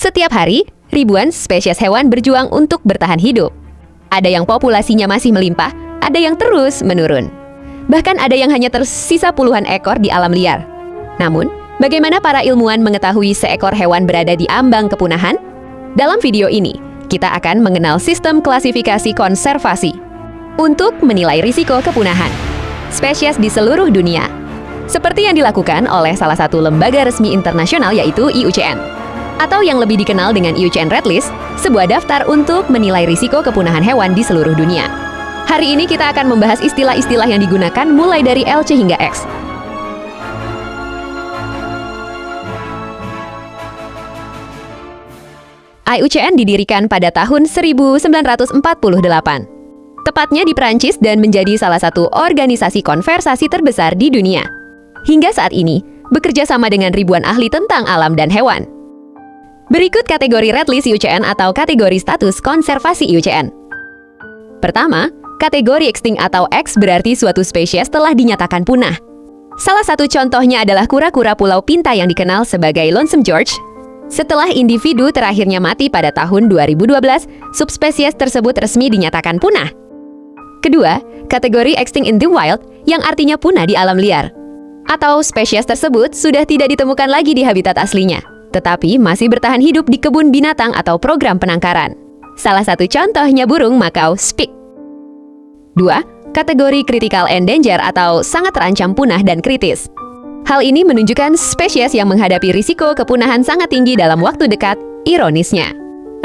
Setiap hari, ribuan spesies hewan berjuang untuk bertahan hidup. Ada yang populasinya masih melimpah, ada yang terus menurun. Bahkan ada yang hanya tersisa puluhan ekor di alam liar. Namun, bagaimana para ilmuwan mengetahui seekor hewan berada di ambang kepunahan? Dalam video ini, kita akan mengenal sistem klasifikasi konservasi untuk menilai risiko kepunahan spesies di seluruh dunia, seperti yang dilakukan oleh salah satu lembaga resmi internasional yaitu IUCN, atau yang lebih dikenal dengan IUCN Red List, sebuah daftar untuk menilai risiko kepunahan hewan di seluruh dunia. Hari ini kita akan membahas istilah-istilah yang digunakan mulai dari LC hingga X. IUCN didirikan pada tahun 1948, tepatnya di Prancis, dan menjadi salah satu organisasi konservasi terbesar di dunia. Hingga saat ini, bekerja sama dengan ribuan ahli tentang alam dan hewan. Berikut kategori Red List IUCN atau kategori status konservasi IUCN. Pertama, kategori extinct atau X berarti suatu spesies telah dinyatakan punah. Salah satu contohnya adalah kura-kura Pulau Pinta yang dikenal sebagai Lonesome George. Setelah individu terakhirnya mati pada tahun 2012, subspesies tersebut resmi dinyatakan punah. Kedua, kategori extinct in the wild yang artinya punah di alam liar. Atau spesies tersebut sudah tidak ditemukan lagi di habitat aslinya, tetapi masih bertahan hidup di kebun binatang atau program penangkaran. Salah satu contohnya burung Makau Spik. 2. Kategori critical endanger atau sangat terancam punah dan kritis. Hal ini menunjukkan spesies yang menghadapi risiko kepunahan sangat tinggi dalam waktu dekat. Ironisnya,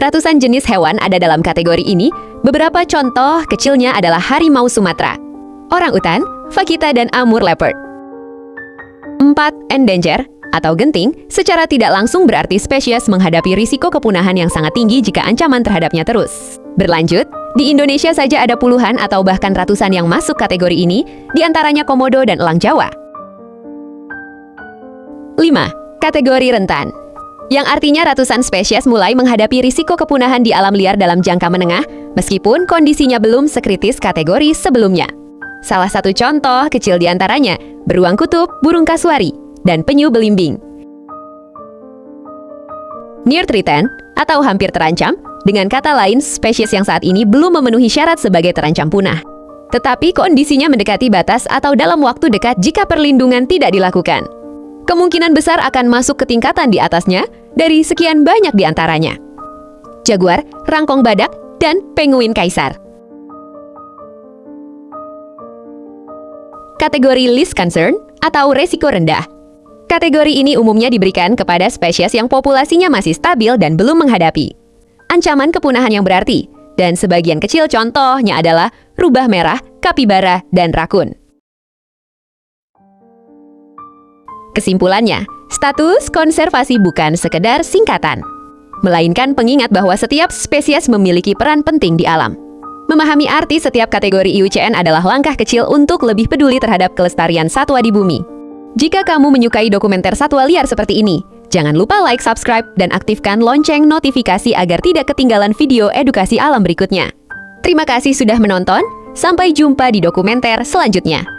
ratusan jenis hewan ada dalam kategori ini. Beberapa contoh kecilnya adalah harimau Sumatera, orangutan, vaquita, dan Amur leopard. 4. Endanger atau genting secara tidak langsung berarti spesies menghadapi risiko kepunahan yang sangat tinggi jika ancaman terhadapnya terus berlanjut. Di Indonesia saja ada puluhan atau bahkan ratusan yang masuk kategori ini, diantaranya komodo dan elang Jawa. 5. Kategori rentan, yang artinya ratusan spesies mulai menghadapi risiko kepunahan di alam liar dalam jangka menengah, meskipun kondisinya belum sekritis kategori sebelumnya. Salah satu contoh kecil diantaranya beruang kutub, burung kasuari, dan penyu belimbing. Near threatened atau hampir terancam, dengan kata lain spesies yang saat ini belum memenuhi syarat sebagai terancam punah, tetapi kondisinya mendekati batas atau dalam waktu dekat jika perlindungan tidak dilakukan. Kemungkinan besar akan masuk ke tingkatan di atasnya dari sekian banyak di antaranya: jaguar, rangkong badak, dan penguin kaisar. Kategori least concern atau resiko rendah. Kategori ini umumnya diberikan kepada spesies yang populasinya masih stabil dan belum menghadapi ancaman kepunahan yang berarti, dan sebagian kecil contohnya adalah rubah merah, kapibara, dan rakun. Kesimpulannya, status konservasi bukan sekedar singkatan, melainkan pengingat bahwa setiap spesies memiliki peran penting di alam. Memahami arti setiap kategori IUCN adalah langkah kecil untuk lebih peduli terhadap kelestarian satwa di bumi. Jika kamu menyukai dokumenter satwa liar seperti ini, jangan lupa like, subscribe, dan aktifkan lonceng notifikasi agar tidak ketinggalan video edukasi alam berikutnya. Terima kasih sudah menonton, sampai jumpa di dokumenter selanjutnya.